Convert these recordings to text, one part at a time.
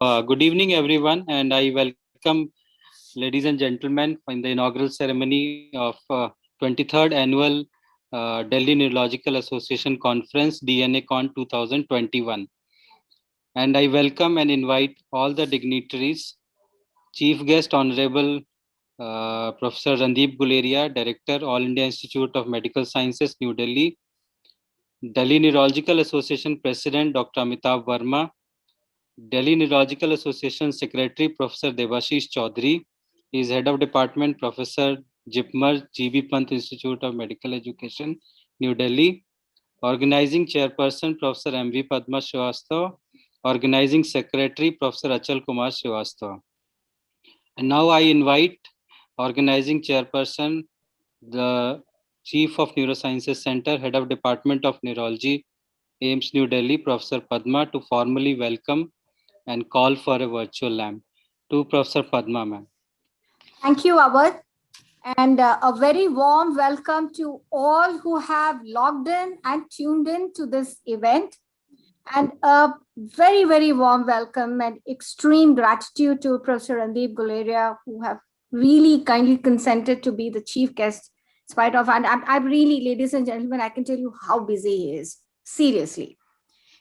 Good evening, everyone, and I welcome ladies and gentlemen in the inaugural ceremony of 23rd Annual Delhi Neurological Association Conference DNACon 2021. And I welcome and invite all the dignitaries, Chief Guest Honorable Professor Randeep Guleria, Director, All India Institute of Medical Sciences, New Delhi, Delhi Neurological Association President Dr. Amitabh Verma, Delhi Neurological Association Secretary Professor Debashish Chaudhary. He is Head of Department Professor Jipmer, GB Pant Institute of Medical Education, New Delhi. Organizing Chairperson Professor MV Padma Srivastava. Organizing Secretary Professor Achal Kumar Srivastava. And now I invite Organizing Chairperson, the Chief of Neurosciences Center, Head of Department of Neurology, AIMS New Delhi, Professor Padma, to formally welcome and call for a virtual lamp. To Professor Padma, ma'am. Thank you, Awad. And a very warm welcome to all who have logged in and tuned in to this event. And a very, very warm welcome and extreme gratitude to Professor Randeep Guleria, who have really kindly consented to be the chief guest. In spite of, and I'm really, ladies and gentlemen, I can tell you how busy he is. Seriously.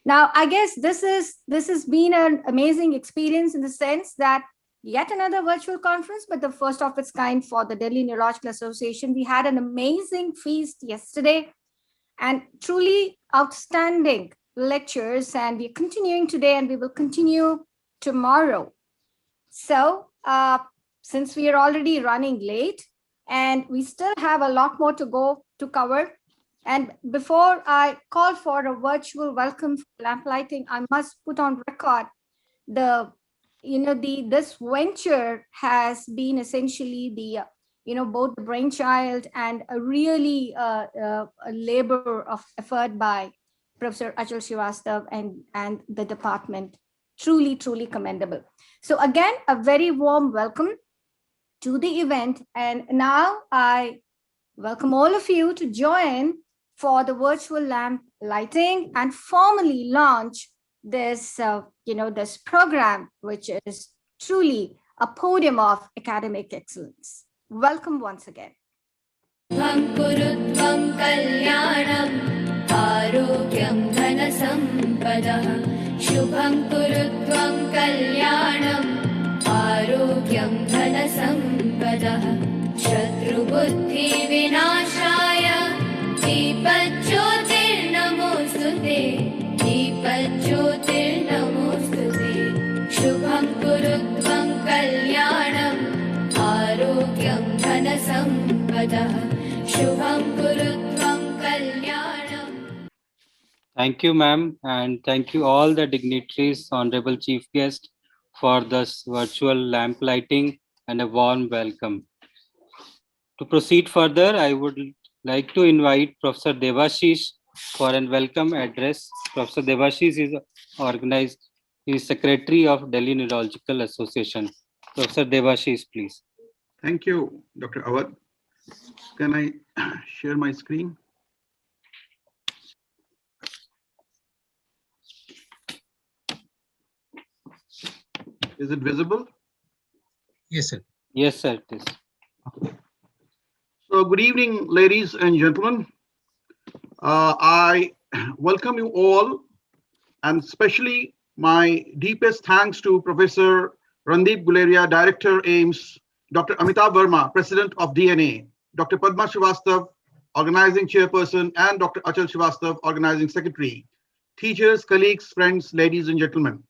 Now, I guess this has been an amazing experience in the sense that yet another virtual conference, but the first of its kind for the Delhi Neurological Association. We had an amazing feast yesterday and truly outstanding lectures, and we're continuing today and we will continue tomorrow. So since we are already running late and we still have a lot more to go to cover, and before I call for a virtual welcome for lamplighting, I must put on record this venture has been essentially both the brainchild and a really a labor of effort by Professor Achal Srivastava and the department. Truly, truly commendable. So again, a very warm welcome to the event. And now I welcome all of you to join for the virtual lamp lighting and formally launch this, this program, which is truly a podium of academic excellence. Welcome once again. दीपज्योतिर्नमोस्तुते दीपज्योतिर्नमोस्तुते शुभं कुरु त्वं कल्याणम् आरोग्यं धनसम्पदः शुभं कुरु त्वं कल्याणम्. Thank you, ma'am, and thank you all the dignitaries, Honorable Chief Guest, for this virtual lamp lighting and a warm welcome. To proceed further, I would like to invite Professor Debashish for a welcome address. Professor Debashish is Secretary of Delhi Neurological Association. Professor Debashish, please. Thank you, Dr. Awad. Can I share my screen? Is it visible? Yes, sir. Yes, sir, it is. So good evening, ladies and gentlemen. I welcome you all, and especially my deepest thanks to Professor Randeep Guleria, Director, AIMS, Dr. Amitabh Verma, President of DNA, Dr. Padma Srivastava, Organizing Chairperson, and Dr. Achal Srivastava, Organizing Secretary, teachers, colleagues, friends, ladies and gentlemen.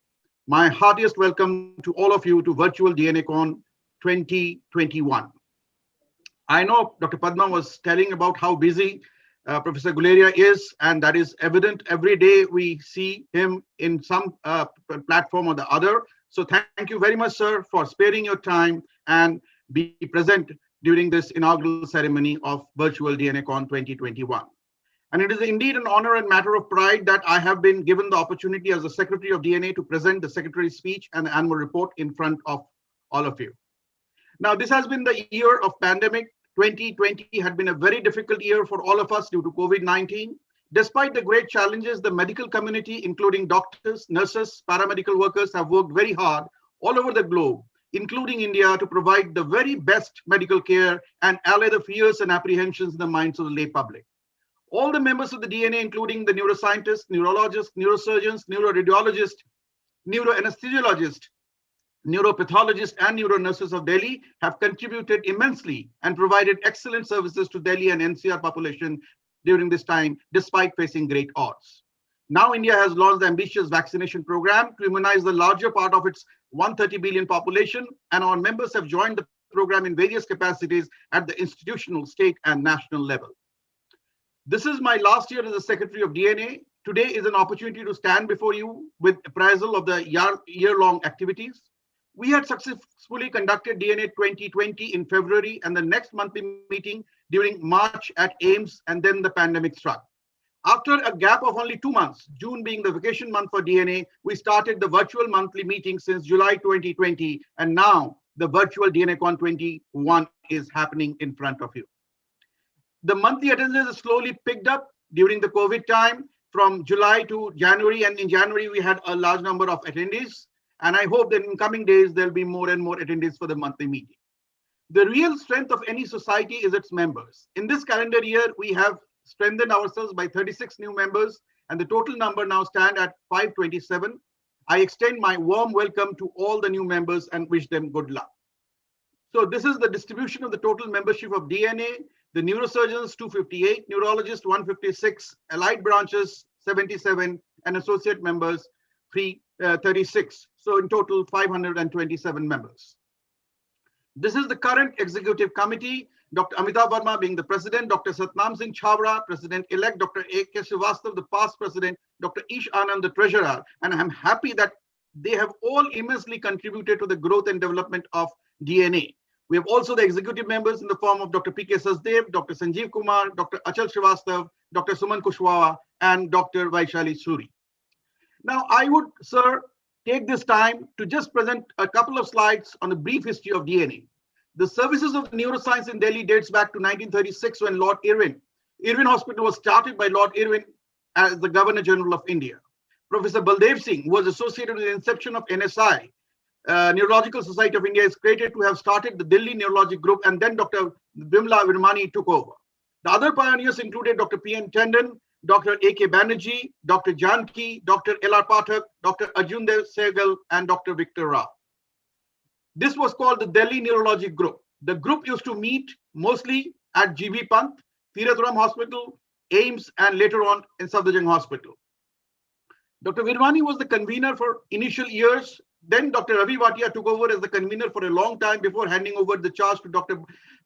My heartiest welcome to all of you to virtual DNACon 2021. I know Dr. Padma was telling about how busy Professor Guleria is, and that is evident. Every day we see him in some platform or the other. So thank you very much, sir, for sparing your time and be present during this inaugural ceremony of virtual DNACon 2021. And it is indeed an honor and matter of pride that I have been given the opportunity as the Secretary of DNA to present the Secretary's speech and the annual report in front of all of you. Now, this has been the year of pandemic. 2020 had been a very difficult year for all of us due to COVID-19. Despite the great challenges, the medical community, including doctors, nurses, paramedical workers, have worked very hard all over the globe, including India, to provide the very best medical care and allay the fears and apprehensions in the minds of the lay public. All the members of the DNA, including the neuroscientists, neurologists, neurosurgeons, neuroradiologists, neuroanesthesiologists, neuropathologists, and neuronurses of Delhi have contributed immensely and provided excellent services to Delhi and NCR population during this time, despite facing great odds. Now India has launched the ambitious vaccination program to immunize the larger part of its 130 billion population, and our members have joined the program in various capacities at the institutional, state, and national level. This is my last year as the Secretary of DNA. Today is an opportunity to stand before you with appraisal of the year-long activities. We had successfully conducted DNA 2020 in February and the next monthly meeting during March at AIIMS, and then the pandemic struck. After a gap of only 2 months, June being the vacation month for DNA, we started the virtual monthly meeting since July 2020, and now the virtual DNACon 21 is happening in front of you. The monthly attendance has slowly picked up during the COVID time from July to January, and in January we had a large number of attendees, and I hope that in coming days there'll be more and more attendees for the monthly meeting. The real strength of any society is its members. In this calendar year, we have strengthened ourselves by 36 new members, and the total number now stand at 527. I extend my warm welcome to all the new members and wish them good luck. So this is the distribution of the total membership of DNA. The neurosurgeons 258, neurologists 156, allied branches 77, and associate members 36. So in total 527 members. This is the current executive committee, Dr. Amitabh Verma being the president, Dr. Satnam Singh Chhabra, president-elect, Dr. A.K. Srivastava, the past president, Dr. Ish Anand, the treasurer, and I'm happy that they have all immensely contributed to the growth and development of DNA. We have also the executive members in the form of Dr. P.K. Sachdev, Dr. Sanjeev Kumar, Dr. Achal Srivastava, Dr. Suman Kushwaha, and Dr. Vaishali Suri. Now, I would, sir, take this time to just present a couple of slides on a brief history of DNA. The services of neuroscience in Delhi dates back to 1936 when Lord Irwin Hospital was started by Lord Irwin as the Governor General of India. Professor Baldev Singh, who was associated with the inception of NSI, Neurological Society of India, is created to have started the Delhi Neurologic Group, and then Dr. Bimla Virmani took over. The other pioneers included Dr. P.N. Tandon, Dr. A.K. Banerjee, Dr. Janki, Dr. L.R. Pathak, Dr. Arjundev Sehgal, and Dr. Victor Rao. This was called the Delhi Neurologic Group. The group used to meet mostly at G.B. Pant, Tirath Hospital, AIIMS, and later on in Safdarjung Hospital. Dr. Virmani was the convener for initial years. Then Dr. Ravi Bhatia took over as the convener for a long time before handing over the charge to Dr.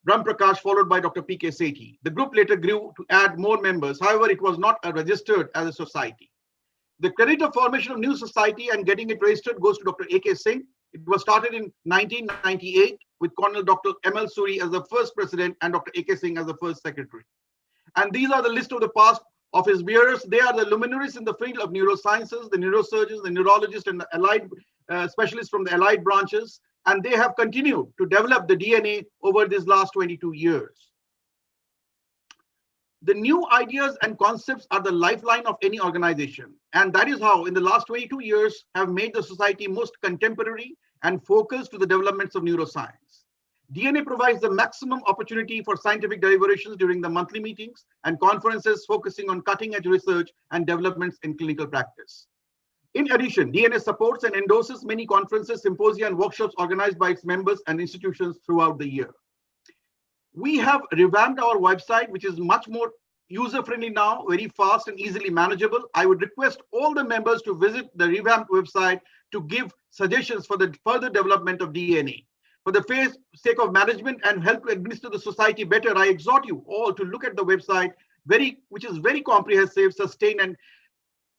Brahm Prakash, followed by Dr. P.K. Sethi. The group later grew to add more members. However, it was not registered as a society. The credit of formation of new society and getting it registered goes to Dr. A.K. Singh. It was started in 1998 with Colonel Dr. M.L. Suri as the first president and Dr. A.K. Singh as the first secretary. And these are the list of the past of his bearers. They are the luminaries in the field of neurosciences, the neurosurgeons, the neurologists, and the allied specialists from the allied branches. And they have continued to develop the DNA over these last 22 years. The new ideas and concepts are the lifeline of any organization. And that is how, in the last 22 years, have made the society most contemporary and focused to the developments of neuroscience. DNA provides the maximum opportunity for scientific deliberations during the monthly meetings and conferences focusing on cutting-edge research and developments in clinical practice. In addition, DNA supports and endorses many conferences, symposia, and workshops organized by its members and institutions throughout the year. We have revamped our website, which is much more user-friendly now, very fast and easily manageable. I would request all the members to visit the revamped website to give suggestions for the further development of DNA. For the sake of management and help to administer the society better, I exhort you all to look at the website, which is very comprehensive, sustained, and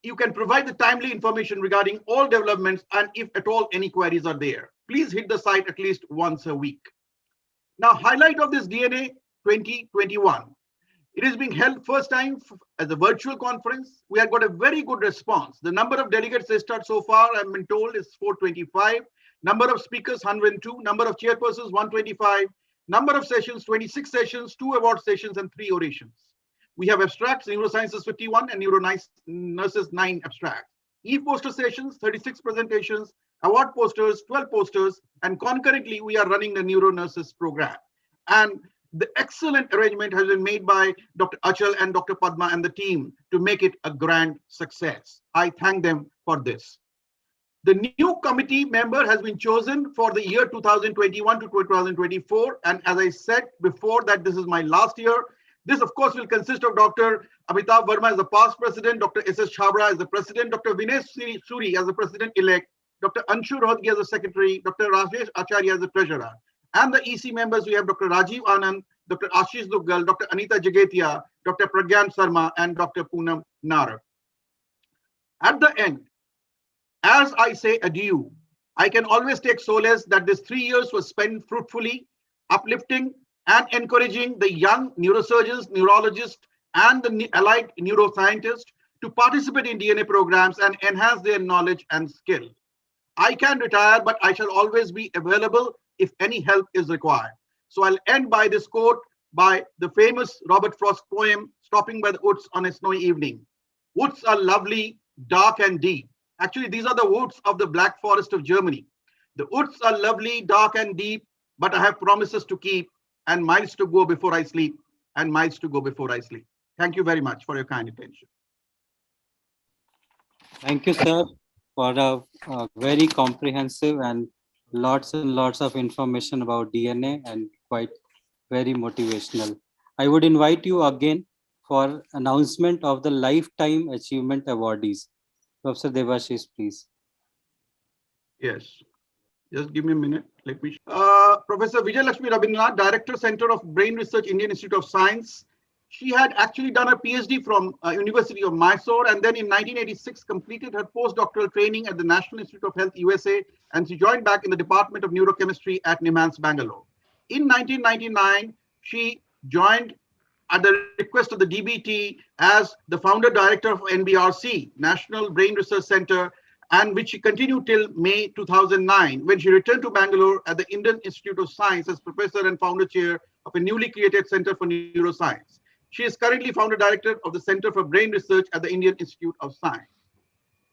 you can provide the timely information regarding all developments, and if at all any queries are there. Please hit the site at least once a week. Now, highlight of this DNA 2021. It is being held first time as a virtual conference. We have got a very good response. The number of delegates registered so far, I've been told, is 425. Number of speakers, 102. Number of chairpersons, 125. Number of sessions, 26 sessions, 2 award sessions, and 3 orations. We have abstracts, neurosciences 51 and neuronurses 9 abstracts. E-poster sessions, 36 presentations, award posters, 12 posters, and concurrently we are running the neuronurses program. And the excellent arrangement has been made by Dr. Achal and Dr. Padma and the team to make it a grand success. I thank them for this. The new committee member has been chosen for the year 2021 to 2024. And as I said before that this is my last year, this of course will consist of Dr. Amitav Verma as the past president, Dr. S.S. Chabra as the president, Dr. Vinay Suri as the president-elect, Dr. Anshu Rohatgi as the secretary, Dr. Rajesh Acharya as the treasurer. And the EC members, we have Dr. Rajiv Anand, Dr. Ashish Duggal, Dr. Anita Jagatia, Dr. Pragyan Sarma, and Dr. Poonam Nar. At the end, as I say adieu, I can always take solace that this 3 years was spent fruitfully, uplifting and encouraging the young neurosurgeons, neurologists, and the allied neuroscientists to participate in DNA programs and enhance their knowledge and skill. I can retire, but I shall always be available if any help is required. So I'll end by this quote by the famous Robert Frost poem, Stopping by the Woods on a Snowy Evening. Woods are lovely, dark and deep. Actually, these are the woods of the Black Forest of Germany. The woods are lovely, dark and deep, but I have promises to keep and miles to go before I sleep and miles to go before I sleep. Thank you very much for your kind attention. Thank you, sir, for a very comprehensive and lots of information about DNA and quite very motivational. I would invite you again for announcement of the Lifetime Achievement Awardees. Professor Debashish, please. Yes, just give me a minute. Let me. Professor Vijay Lakshmi Rabindranath, Director, Center of Brain Research, Indian Institute of Science. She had actually done a PhD from University of Mysore, and then in 1986 completed her postdoctoral training at the National Institute of Health, USA, and she joined back in the Department of Neurochemistry at NIMHANS, Bangalore. In 1999, she joined at the request of the DBT as the founder director of NBRC, National Brain Research Center, and which she continued till May 2009, when she returned to Bangalore at the Indian Institute of Science as professor and founder chair of a newly created Center for Neuroscience. She is currently founder director of the Center for Brain Research at the Indian Institute of Science.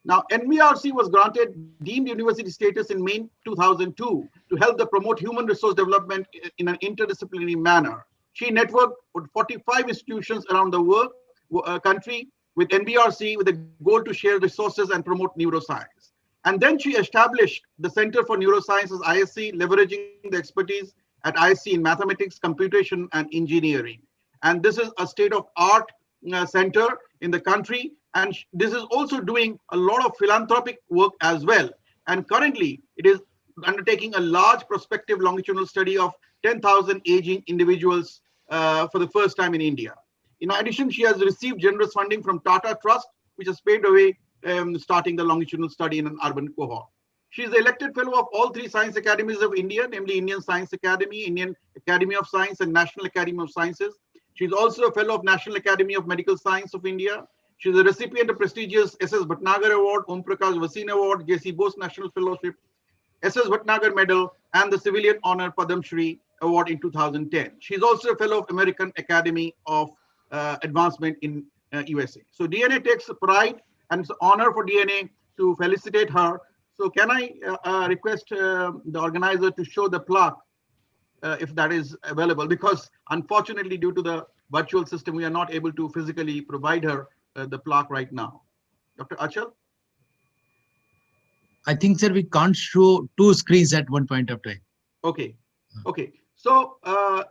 Now, NBRC was granted deemed university status in May 2002 to help the promote human resource development in an interdisciplinary manner. She networked with 45 institutions around the country with NBRC with a goal to share resources and promote neuroscience. And then she established the Center for Neuroscience as ISC, leveraging the expertise at ISC in mathematics, computation, and engineering. And this is a state-of-art center in the country. And this is also doing a lot of philanthropic work as well. And currently, it is undertaking a large prospective longitudinal study of 10,000 aging individuals for the first time in India. In addition, she has received generous funding from Tata Trust, which has paved the way starting the longitudinal study in an urban cohort. She is the elected fellow of all 3 science academies of India, namely Indian Science Academy, Indian Academy of Science, and National Academy of Sciences. She is also a fellow of National Academy of Medical Science of India. She is a recipient of prestigious S.S. Bhatnagar Award, Om Prakash Vasina Award, J.C. Bose National Fellowship, S.S. Bhatnagar Medal, and the Civilian Honor Padam Shri Award in 2010. She is also a fellow of American Academy of Advancement in USA. So DNA takes pride, and it's an honor for DNA to felicitate her. So can I request the organizer to show the plaque if that is available, because unfortunately due to the virtual system, we are not able to physically provide her the plaque right now. Dr. Achal? I think, sir, we can't show 2 screens at one point of time. Okay. Okay. So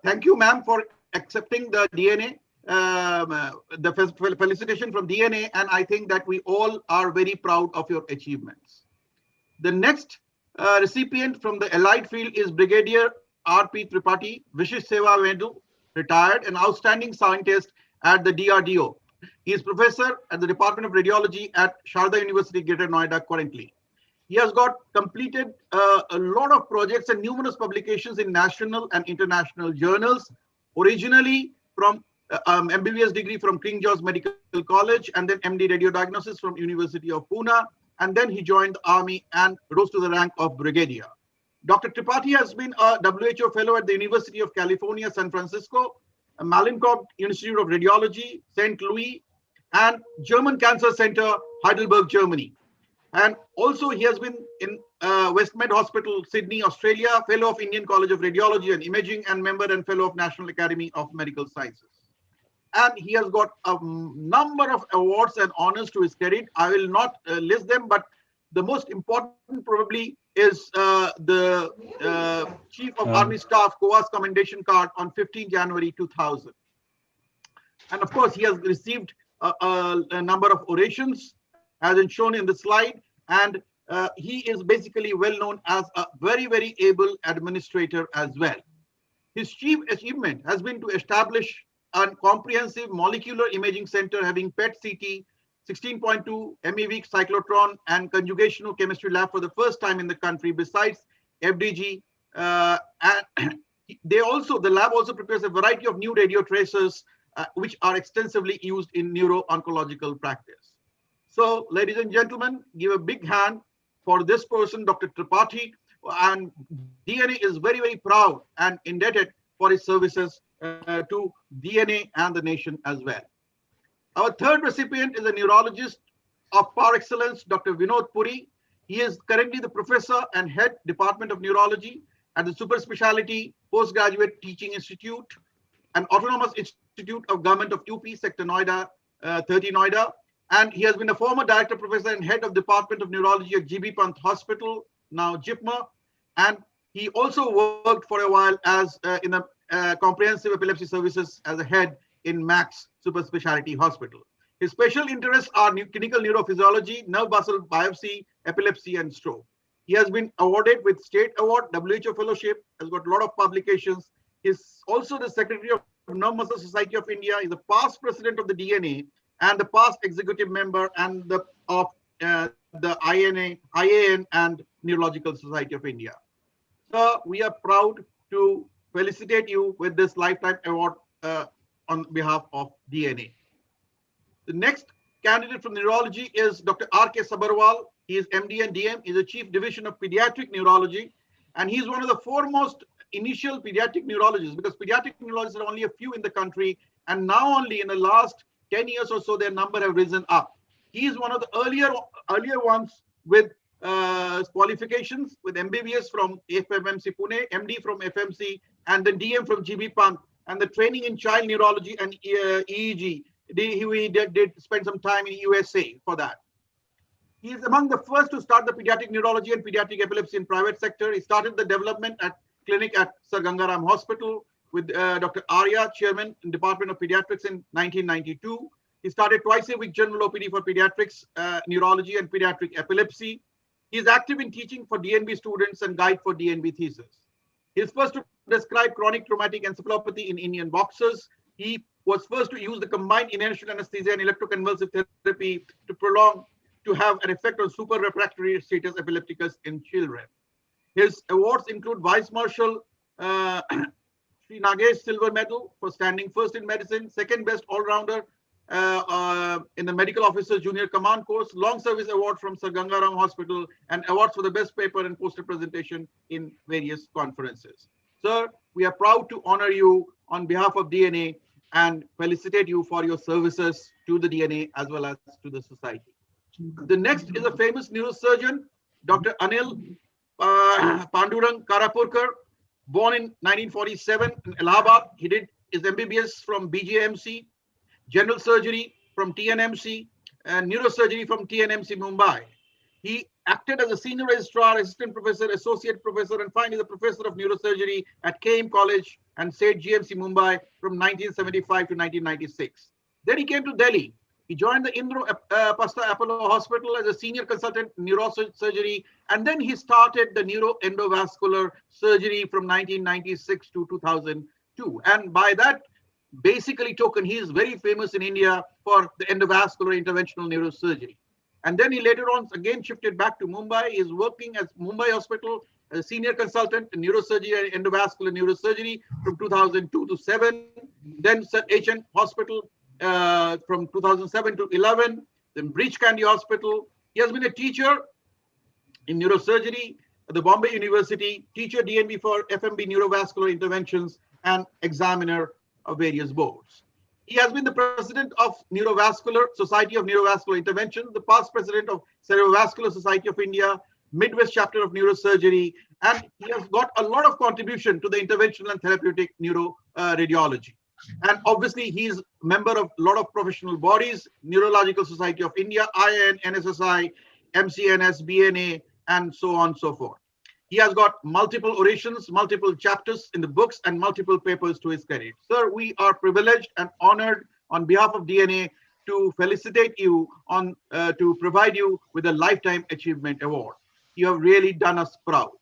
thank you, ma'am, for accepting the DNA, the felicitation from DNA. And I think that we all are very proud of your achievements. The next recipient from the allied field is Brigadier R.P. Tripathi, Vishish Seva Vendu, retired, an outstanding scientist at the DRDO. He is professor at the Department of Radiology at Sharda University, Greater Noida currently. He has got completed a lot of projects and numerous publications in national and international journals, originally from MBBS degree from King George Medical College, and then MD Radiodiagnosis from University of Pune. And then he joined the army and rose to the rank of brigadier. Dr. Tripathi has been a WHO fellow at the University of California, San Francisco, Malinkov Institute of Radiology, St. Louis, and German Cancer Center, Heidelberg, Germany. And also he has been in Westmed Hospital, Sydney, Australia, Fellow of Indian College of Radiology and Imaging, and member and Fellow of National Academy of Medical Sciences. And he has got a number of awards and honors to his credit. I will not list them, but the most important probably is the Chief of Army Staff COAS Commendation Card on 15 January 2000. And of course, he has received a number of orations, as is shown in the slide. And he is basically well known as a very, very able administrator as well. His chief achievement has been to establish a comprehensive molecular imaging center having PET-CT, 16.2 MeV cyclotron, and conjugational chemistry lab for the first time in the country, besides FDG. And the lab also prepares a variety of new radio tracers, which are extensively used in neuro-oncological practice. So, ladies and gentlemen, give a big hand for this person, Dr. Tripathi, and DNA is very, very proud and indebted for his services to DNA and the nation as well. Our third recipient is a neurologist of par excellence, Dr. Vinod Puri. He is currently the professor and head Department of Neurology at the Super Speciality Postgraduate Teaching Institute, an autonomous institute of government of UP, Sector Noida, 30 Noida. And he has been a former director, professor, and head of Department of Neurology at GB Pant Hospital, now JIPMER. And he also worked for a while as in the comprehensive epilepsy services as a head in Max Super Speciality Hospital. His special interests are clinical neurophysiology, nerve muscle biopsy, epilepsy, and stroke. He has been awarded with State Award, WHO Fellowship, has got a lot of publications. He's also the Secretary of Nerve Muscle Society of India. He's the past president of the DNA and the past executive member and of the IAN and Neurological Society of India. So we are proud to felicitate you with this lifetime award on behalf of DNA. The next candidate from neurology is Dr. R.K. Sabarwal. He is MD and DM. He's the Chief Division of Pediatric Neurology. And he's one of the foremost initial pediatric neurologists, because pediatric neurologists are only a few in the country. And now only in the last 10 years or so, their number have risen up. He is one of the earlier ones with qualifications with MBBS from FMC Pune, MD from FMC, and then DM from GB Pant, and the training in child neurology and EEG. He did spend some time in USA for that. He is among the first to start the pediatric neurology and pediatric epilepsy in private sector. He started the development at clinic at Sir Gangaram Hospital with Dr. Arya, chairman in Department of Pediatrics in 1992. He started twice a week general OPD for pediatrics, neurology, and pediatric epilepsy. He is active in teaching for DNB students and guide for DNB thesis. He is first to describe chronic traumatic encephalopathy in Indian boxers. He was first to use the combined inertial anesthesia and electroconvulsive therapy to have an effect on super refractory status epilepticus in children. His awards include Vice Marshal Sri Nagesh Silver Medal for standing first in medicine, second best all-rounder in the Medical Officer Junior Command Course, Long Service Award from Sir Gangaram Hospital, and awards for the best paper and poster presentation in various conferences. Sir, we are proud to honor you on behalf of DNA and felicitate you for your services to the DNA as well as to the society. The next is a famous neurosurgeon, Dr. Anil Pandurang Karapurkar, born in 1947 in Allahabad. He did his MBBS from BJMC, general surgery from TNMC, and neurosurgery from TNMC Mumbai. He acted as a senior registrar, assistant professor, associate professor, and finally the professor of neurosurgery at KM College and State GMC Mumbai from 1975 to 1996. Then he came to Delhi. He joined the Indrapasta Apollo Hospital as a senior consultant in neurosurgery, and then he started the neuroendovascular surgery from 1996 to 2002. And by that basically token, he is very famous in India for the endovascular interventional neurosurgery. And then he later on again shifted back to Mumbai. He is working as Mumbai Hospital as a senior consultant in neurosurgery and endovascular neurosurgery from 2002 to 7. Then Sir HN Hospital from 2007 to 11. Then Breach Candy Hospital. He has been a teacher in neurosurgery at the Bombay University, teacher DNB for FMB neurovascular interventions, and examiner of various boards. He has been the president of Neurovascular Society of Neurovascular Intervention, the past president of Cerebrovascular Society of India, Midwest chapter of neurosurgery, and he has got a lot of contribution to the interventional and therapeutic neuro radiology. And obviously, he is a member of a lot of professional bodies, Neurological Society of India, IIN, NSSI, MCNS, BNA, and so on and so forth. He has got multiple orations, multiple chapters in the books, and multiple papers to his credit. Sir, we are privileged and honored on behalf of DNA to felicitate you on to provide you with a Lifetime Achievement Award. You have really done us proud.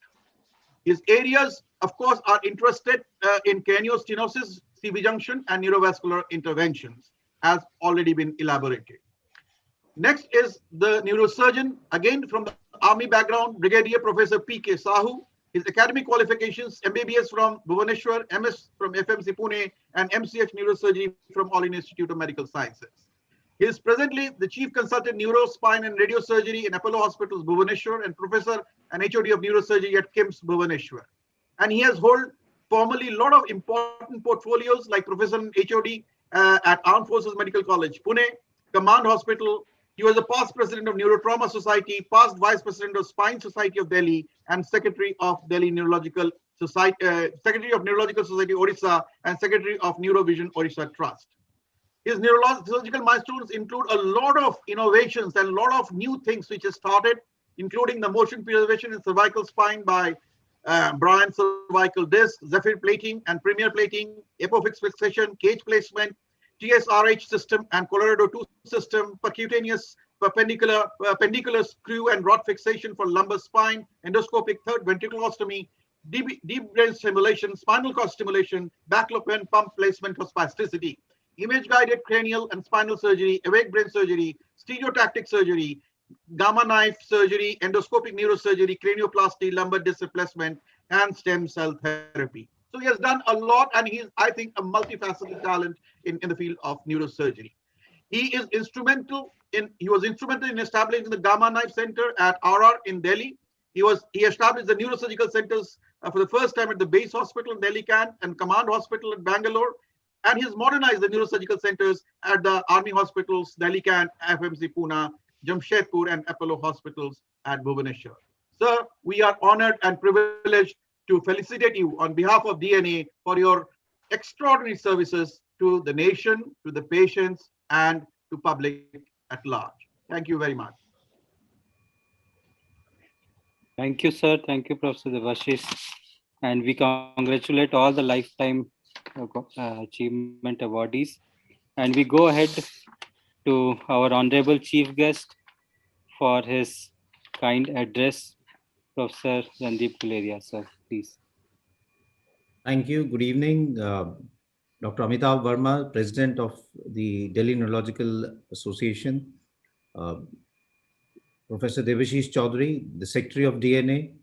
His areas, of course, are interested in craniostenosis, CV junction, and neurovascular interventions, as already been elaborated. Next is the neurosurgeon, again from the Army background, Brigadier Professor P.K. Sahu. His academic qualifications, MBBS from Bhubaneswar, MS from FMC Pune, and MCH Neurosurgery from All India Institute of Medical Sciences. He is presently the Chief Consultant Neuro, Spine and Radiosurgery in Apollo Hospitals, Bhubaneswar, and Professor and HOD of Neurosurgery at KIMS, Bhubaneswar. And he has held formerly a lot of important portfolios like Professor and HOD at Armed Forces Medical College, Pune, Command Hospital. He was a past president of Neurotrauma Society, past vice president of Spine Society of Delhi, and secretary of Delhi Neurological Society, secretary of Neurological Society Orissa, and secretary of Neurovision Orissa Trust. His neurological milestones include a lot of innovations and a lot of new things which has started, including the motion preservation in cervical spine by Bryan cervical disc, Zephyr plating and Premier plating, Apofix fixation, cage placement, TSRH system and Colorado 2 system, percutaneous pendicular screw and rod fixation for lumbar spine, endoscopic third ventriculostomy, deep brain stimulation, spinal cord stimulation, baclofen pump placement for spasticity, image-guided cranial and spinal surgery, awake brain surgery, stereotactic surgery, gamma knife surgery, endoscopic neurosurgery, cranioplasty, lumbar disc replacement, and stem cell therapy. So he has done a lot, and he is, I think, a multifaceted talent in the field of neurosurgery. He was instrumental in establishing the Gamma Knife Center at RR in Delhi. He established the neurosurgical centers for the first time at the base hospital in Delhi Can and Command Hospital in Bangalore. And he's modernized the neurosurgical centers at the Army hospitals, Delhi Can, FMC Pune, Jamshedpur, and Apollo hospitals at Bhubaneswar. Sir, we are honored and privileged to felicitate you on behalf of DNA for your extraordinary services to the nation, to the patients, and to public at large. Thank you very much. Thank you, sir. Thank you, Professor Devashish. And we congratulate all the Lifetime Achievement awardees. And we go ahead to our honorable chief guest for his kind address, Professor Randeep Guleria, sir, please. Thank you. Good evening. Dr. Amitav Verma, President of the Delhi Neurological Association. Professor Devashish Chaudhary, the Secretary of DNA,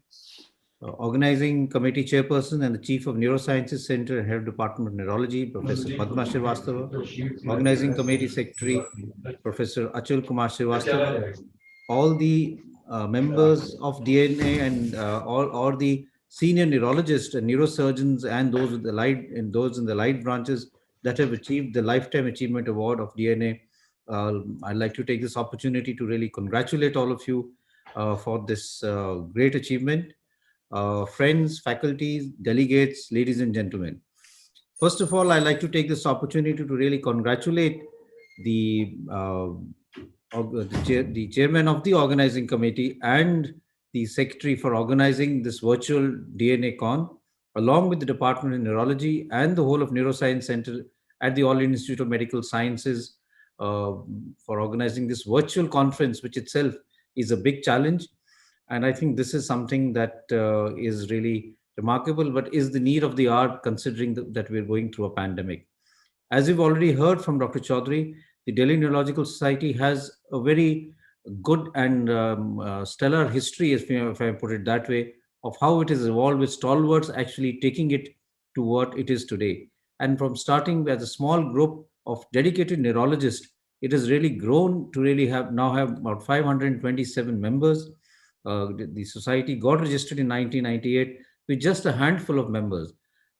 Organizing Committee Chairperson and the Chief of Neurosciences Center and Head of Department of Neurology, Professor Padma Srivastava, Organizing Committee Secretary, Professor Achal Kumar Srivastava, all the members of DNA and all the senior neurologists and neurosurgeons and those in the light branches that have achieved the Lifetime Achievement Award of DNA. I'd like to take this opportunity to really congratulate all of you for this great achievement. Friends, faculties, delegates, ladies and gentlemen. First of all, I'd like to take this opportunity to really congratulate the chairman of the organizing committee and the secretary for organizing this virtual DNA Con, along with the Department of Neurology and the whole of Neuroscience Center at the All India Institute of Medical Sciences for organizing this virtual conference, which itself is a big challenge. And I think this is something that is really remarkable, but is the need of the hour considering that we're going through a pandemic. As we've already heard from Dr. Chaudhary, the Delhi Neurological Society has a very good and stellar history, if I put it that way, of how it has evolved with stalwarts actually taking it to what it is today. And from starting as a small group of dedicated neurologists, it has really grown to really now have about 527 members. The society got registered in 1998 with just a handful of members.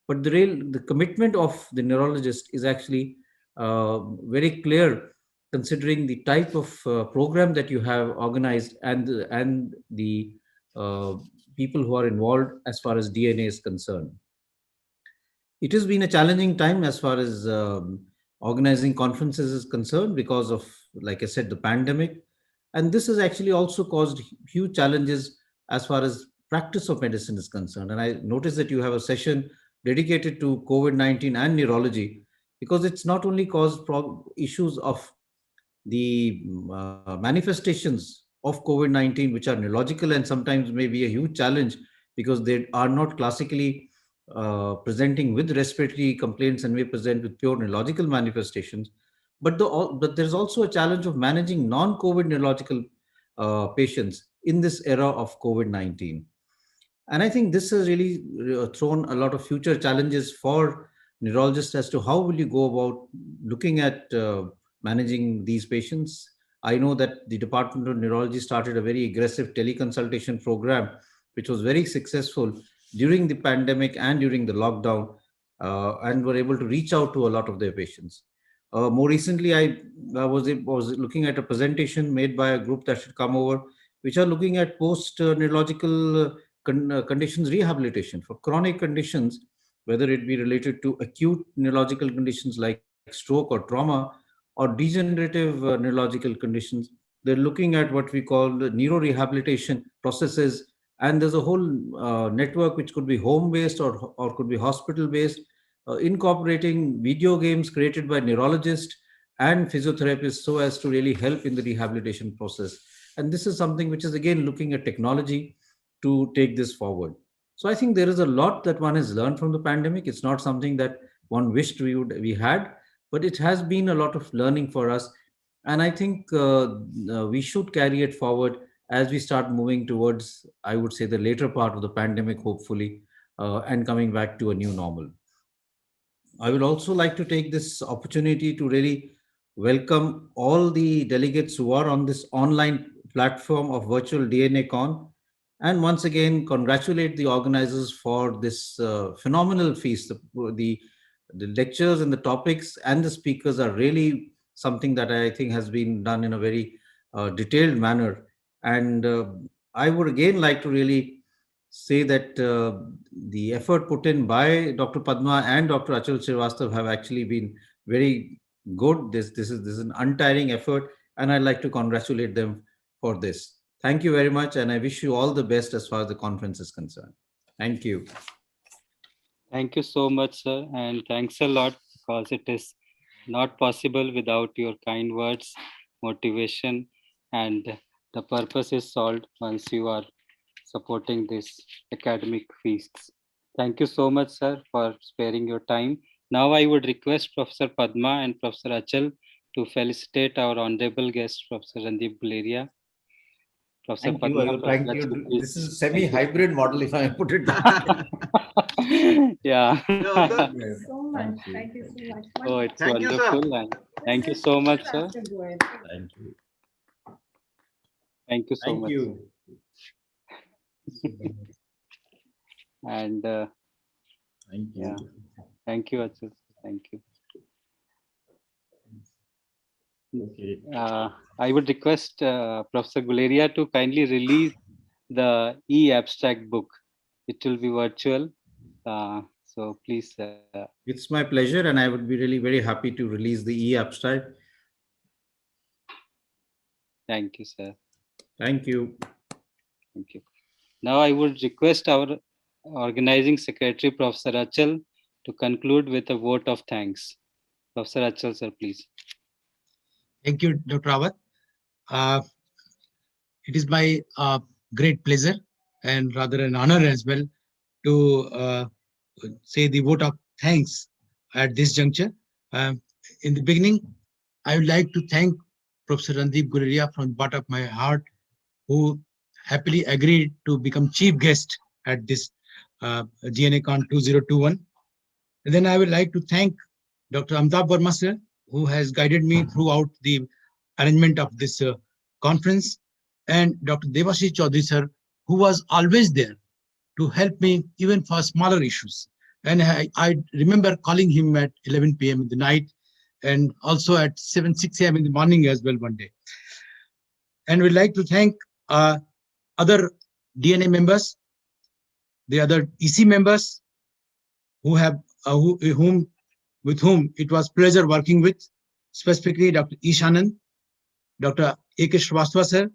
but the commitment of the neurologist is actually very clear, considering the type of program that you have organized and the uh, people who are involved as far as DNA is concerned. It has been a challenging time as far as organizing conferences is concerned because of, like I said, the pandemic. And this has actually also caused huge challenges as far as practice of medicine is concerned. And I noticed that you have a session dedicated to COVID-19 and neurology, because it's not only caused issues of the manifestations of COVID-19, which are neurological and sometimes may be a huge challenge because they are not classically presenting with respiratory complaints and may present with pure neurological manifestations. But there's also a challenge of managing non-COVID neurological patients in this era of COVID-19. And I think this has really thrown a lot of future challenges for neurologists as to how will you go about looking at managing these patients. I know that the Department of Neurology started a very aggressive teleconsultation program, which was very successful during the pandemic and during the lockdown, and were able to reach out to a lot of their patients. More recently, I was looking at a presentation made by a group that should come over, which are looking at post-neurological conditions rehabilitation for chronic conditions, whether it be related to acute neurological conditions like stroke or trauma, or degenerative neurological conditions. They're looking at what we call the neurorehabilitation processes. And there's a whole network which could be home-based or could be hospital-based, incorporating video games created by neurologists and physiotherapists so as to really help in the rehabilitation process. And this is something which is, again, looking at technology to take this forward. So I think there is a lot that one has learned from the pandemic. It's not something that one wished we had, but it has been a lot of learning for us. And I think we should carry it forward as we start moving towards, I would say, the later part of the pandemic, hopefully, and coming back to a new normal. I would also like to take this opportunity to really welcome all the delegates who are on this online platform of Virtual DNA Con. And once again, congratulate the organizers for this phenomenal feast. The lectures and the topics and the speakers are really something that I think has been done in a very detailed manner. And I would again like to really say that the effort put in by Dr. Padma and Dr. Achal Srivastav have actually been very good. This is an untiring effort, and I'd like to congratulate them for this. Thank you very much, and I wish you all the best as far as the conference is concerned. Thank you. Thank you so much, sir, and thanks a lot, because it is not possible without your kind words, motivation, and the purpose is solved once you are supporting this academic feasts. Thank you so much, sir, for sparing your time. Now I would request Professor Padma and Professor Achal to felicitate our honorable guest, Professor Randeep Guleria. Professor Thank Padma, you. Thank you. This is a semi-hybrid model, if I put it that way. Yeah. Thank you so much. Thank you so much. Oh, it's Thank you, sir. wonderful. And thank you so much, sir. Thank you. Thank you so Thank much. you. And Thank you. yeah, thank you, Achal. Thank you. Okay. I would request Professor Guleria to kindly release the e-abstract book. It will be virtual. So please. It's my pleasure, and I would be really very happy to release the e-abstract. Thank you, sir. Thank you. Thank you. Now I would request our organizing secretary, Professor Achal, to conclude with a vote of thanks. Professor Achal, sir, please. Thank you, Dr. Rawat. It is my great pleasure and rather an honor as well to say the vote of thanks at this juncture. In the beginning, I would like to thank Professor Randeep Guleria from the bottom of my heart, who happily agreed to become chief guest at this DNACon 2021. And then I would like to thank Dr. Amitabh Verma sir, who has guided me throughout the arrangement of this conference, and Dr. Debashish Chaudhary sir, who was always there to help me even for smaller issues. And I remember calling him at 11 p.m. in the night, and also at 6 a.m. in the morning as well one day. And we'd like to thank other DNA members, the other EC members who have with whom it was pleasure working with, specifically Dr. Ishanand, Dr. A.K. Shrivastava sir,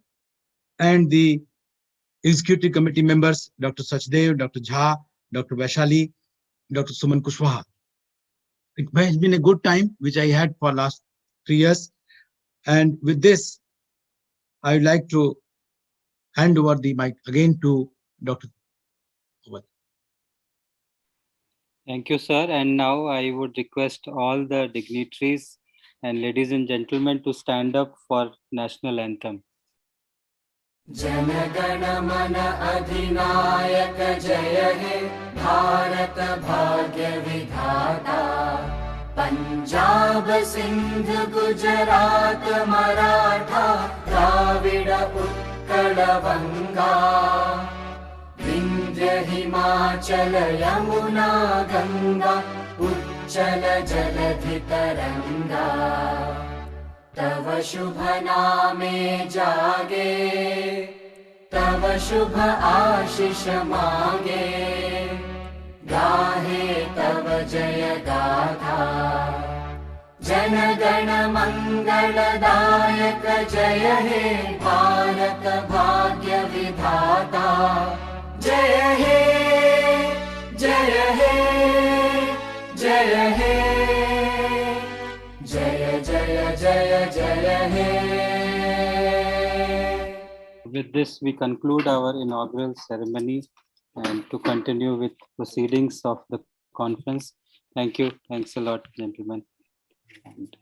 and the executive committee members, Dr. Sachdev, Dr. Jha, Dr. Vaishali, Dr. Suman Kushwaha. It has been a good time, which I had for last 3 years. And with this, I would like to hand over the mic again to Dr. Awad. Thank you, sir. And now I would request all the dignitaries and ladies and gentlemen to stand up for national anthem. जनगण मन अधिनायक जय हे भारत भाग्य विधाता पंजाब सिंध गुजरात मराठा द्राविड उत्कल बंगा विंध्य हिमाचल यमुना गंगा उच्चल जलधि तरंगा तव शुभ नामे जागे तव शुभ आशीष मांगे गाहे तव जय गाथा जन गण मंगलदायक जय हे भारत भाग्य विधाता जय हे जय हे जय हे जय जय जय जय हे. With this, we conclude our inaugural ceremony and to continue with proceedings of the conference. Thank you. Thanks a lot, gentlemen. And